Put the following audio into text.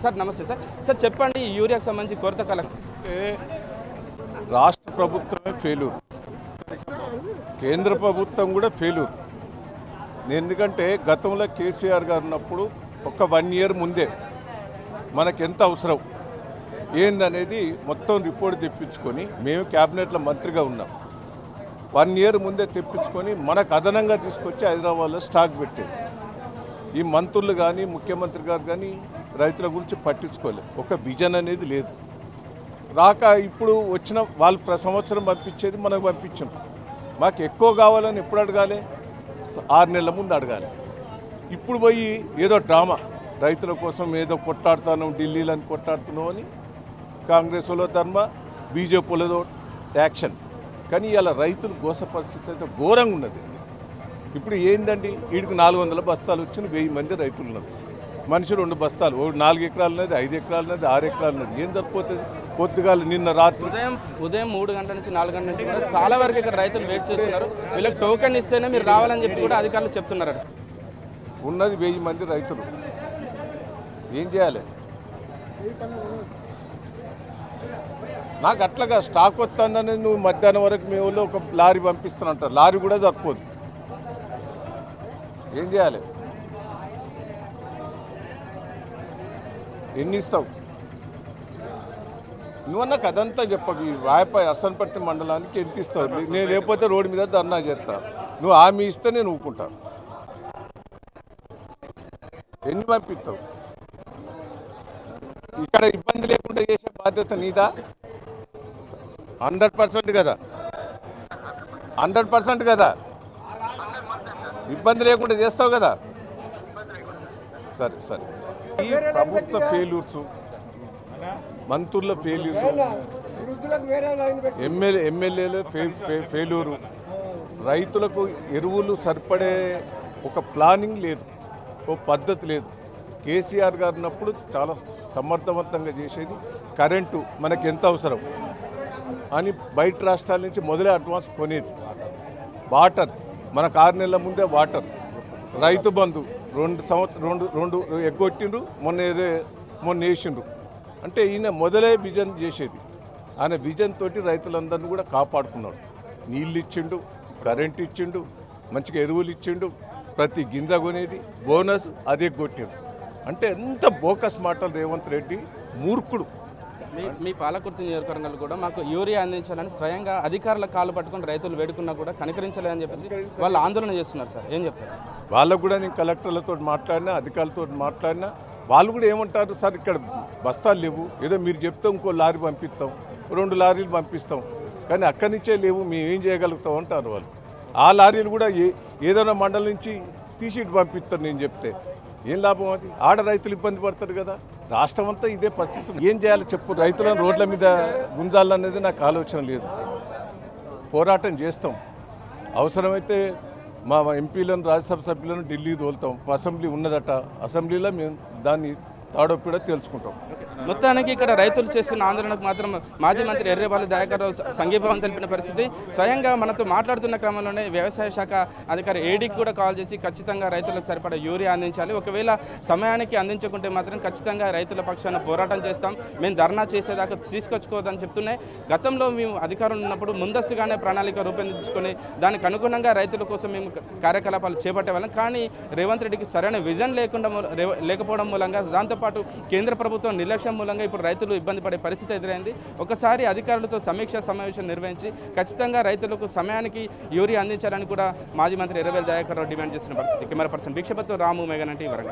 Sir నమస్తే sir. Sir చెప్పండి, ఈ యూరియాకి సంబంధించి కొరత రాష్ట్ర ప్రభుత్వమే ఫెయిల్యూర్, కేంద్ర ప్రభుత్వం కూడా ఫెయిల్యూర్. ఎందుకంటే గతంలో కేసీఆర్ గారు ఉన్నప్పుడు ఒక 1 ఇయర్ ముందే మనకెంత అవసరం ఏందనేది మొత్తం రిపోర్ట్ తెప్పించుకొని, మేము క్యాబినెట్లో మంత్రిగా ఉన్నాం, 1 ఇయర్ ముందే తెప్పించుకొని మనకు అదనంగా తీసుకొచ్చి హైదరాబాద్లో స్టాక్ పెట్టేది. ఈ మంత్రులు కానీ ముఖ్యమంత్రి గారు కానీ రైతుల గురించి పట్టించుకోలేదు. ఒక విజన్ అనేది లేదు. రాక ఇప్పుడు వచ్చిన వాళ్ళు సంవత్సరం పంపించేది మనకు పంపించాం. మాకు ఎక్కువ కావాలని ఎప్పుడు అడగాలి? 6 నెలల ముందు అడగాలి. ఇప్పుడు పోయి ఏదో డ్రామా, రైతుల కోసం ఏదో కొట్లాడుతున్నాం, ఢిల్లీలో కొట్లాడుతున్నాం అని కాంగ్రెస్ వాళ్ళ ధర్మ, బీజేపీలో యాక్షన్. కానీ ఇలా రైతులు గోస పరిస్థితి అయితే ఘోరంగా ఉన్నది. ఇప్పుడు ఏందండి, వీడికి 400 బస్తాలు వచ్చిన 1000 మంది రైతులు ఉన్నారు. మనిషి 2 బస్తాలు, 4 ఎకరాలు ఉన్నది, 5 ఎకరాలు ఉన్నది, 6 ఎకరాలు ఉన్నది. ఏం సరిపోతుంది? పొద్దుగాలు నిన్న రాత్రి ఉదయం 3 గంటల నుంచి 4 గంటల నుంచి కూడా చాలా వరకు ఇక్కడ రైతులు వెయిట్ చేస్తున్నారు. వీళ్ళకి టోకెన్ ఇస్తేనే మీరు రావాలని చెప్పి కూడా అధికారులు చెప్తున్నారు. ఉన్నది 1000 మంది రైతులు, ఏం చేయాలి? నాకు అట్లాగా స్టాక్ వస్తుందని నువ్వు మధ్యాహ్నం వరకు మీ ఊళ్ళో ఒక లారీ పంపిస్తానంటారు, లారీ కూడా సరిపోదు. ఏం చేయాలి? ఎన్ని ఇస్తావు నువ్వన్నా? కదంతా చెప్పకు. ఈ రాయపాయ అర్సన్పర్తి మండలానికి ఎంత ఇస్తావు? నేను లేకపోతే రోడ్డు మీద ధర్నా చేస్తా. నువ్వు హామీ ఇస్తే నేను ఊరుకుంటా. ఎన్ని పంపిస్తావు? ఇక్కడ ఇబ్బంది లేకుండా చేసే బాధ్యత నీదా? 100% కదా, 100% కదా, ఇబ్బంది లేకుండా చేస్తావు కదా. సరే సరే, ఈ ప్రభుత్వ ఫెయిల్యూర్స్, మంత్రుల ఫెయిల్యూర్స్, ఎమ్మెల్యేలు ఫెయిల్యూరు, రైతులకు ఎరువులు సరిపడే ఒక ప్లానింగ్ లేదు, ఓ పద్ధతి లేదు. కేసీఆర్ గారు ఉన్నప్పుడు చాలా సమర్థవంతంగా చేసేది. కరెంటు మనకి ఎంత అవసరం అని బయట రాష్ట్రాల నుంచి మొదలే అడ్వాన్స్ కొనేది. వాటర్ మనకు 6 నెలల ముందే వాటర్. రైతు బంధు 2 సంవత్సరం ఎగ్గొట్టిండ్రు, మొన్న వేసిండ్రు. అంటే ఈయన మొదలే విజన్ చేసేది. ఆయన విజన్ తోటి రైతులందరినీ కూడా కాపాడుకున్నాడు. నీళ్ళు ఇచ్చిండు, కరెంట్ ఇచ్చిండు, మంచిగా ఎరువులు ఇచ్చిండు, ప్రతి గింజ కొనేది, బోనస్ అదే కొట్టిండు. అంటే ఎంత బోకస్ మాటలు రేవంత్ రెడ్డి, మూర్ఖుడు. మీ పాలకుర్తి నియోజకవర్గాలు కూడా మాకు యూరియా అందించాలని స్వయంగా అధికారుల కాళ్ళు పట్టుకొని రైతులు వేడుకున్నా కూడా కనికరించలేదని చెప్పేసి వాళ్ళు ఆందోళన చేస్తున్నారు సార్. ఏం చెప్తారు? వాళ్ళకు కూడా నేను కలెక్టర్లతో మాట్లాడినా, అధికారులతో మాట్లాడినా, వాళ్ళు కూడా ఏమంటారు, సార్ ఇక్కడ బస్తాలు లేవు, ఏదో మీరు చెప్తే ఇంకో లారీ పంపిస్తాం, 2 లారీలు పంపిస్తాం, కానీ అక్కడి నుంచే లేవు, మేము ఏం చేయగలుగుతాం అంటారు వాళ్ళు. ఆ లారీలు కూడా ఏదైనా మండలం నుంచి తీసి ఇటు పంపిస్తారు నేను చెప్తే. ఏం లాభం అది? ఆడ రైతులు ఇబ్బంది పడతారు కదా. రాష్ట్రం అంతా ఇదే పరిస్థితి. ఏం చేయాలి చెప్పు? రైతులను రోడ్ల మీద గుంజాలనేది నాకు ఆలోచన లేదు. పోరాటం చేస్తాం, అవసరమైతే మా ఎంపీలను, రాజ్యసభ సభ్యులను ఢిల్లీ తోలుతాం. అసెంబ్లీ ఉన్నదట, అసెంబ్లీలో మేము దాన్ని తాడొప్పిడో తెలుసుకుంటాం. మొత్తానికి ఇక్కడ రైతులు చేస్తున్న ఆందోళనకు మాత్రం మాజీ మంత్రి ఎర్రేపల్లి దయాకర్ రావు సంఘీభావం తెలిపిన పరిస్థితి. స్వయంగా మనతో మాట్లాడుతున్న క్రమంలోనే వ్యవసాయ శాఖ అధికారి ఏడీకి కూడా కాల్ చేసి ఖచ్చితంగా రైతులకు సరిపడా యూరియా అందించాలి, ఒకవేళ సమయానికి అందించకుంటే మాత్రం ఖచ్చితంగా రైతుల పక్షాన పోరాటం చేస్తాం, మేము ధర్నా చేసేదాకా తీసుకొచ్చుకోవద్దని చెప్తున్నాయి. గతంలో మేము అధికారంలో ఉన్నప్పుడు ముందస్తుగానే ప్రణాళిక రూపొందించుకొని దానికి అనుగుణంగా రైతుల కోసం మేము కార్యకలాపాలు చేపట్టేవాళ్ళం. కానీ రేవంత్ రెడ్డికి సరైన విజన్ లేకపోవడం మూలంగా, దాంతోపాటు కేంద్ర ప్రభుత్వం నిర్లక్ష్యం మూలంగా ఇప్పుడు రైతులు ఇబ్బంది పడే పరిస్థితి ఎదురైంది. ఒకసారి అధికారులతో సమీక్షా సమావేశం నిర్వహించి ఖచ్చితంగా రైతులకు సమయానికి యూరియా అందించాలని కూడా మాజీ మంత్రి ఎర్రబెల్లి దయాకర్ రావు డిమాండ్ చేస్తున్న పరిస్థితి. కెమెరా పర్సన్ భిక్షపతితో రాము, మెగానటి, వరంగల్.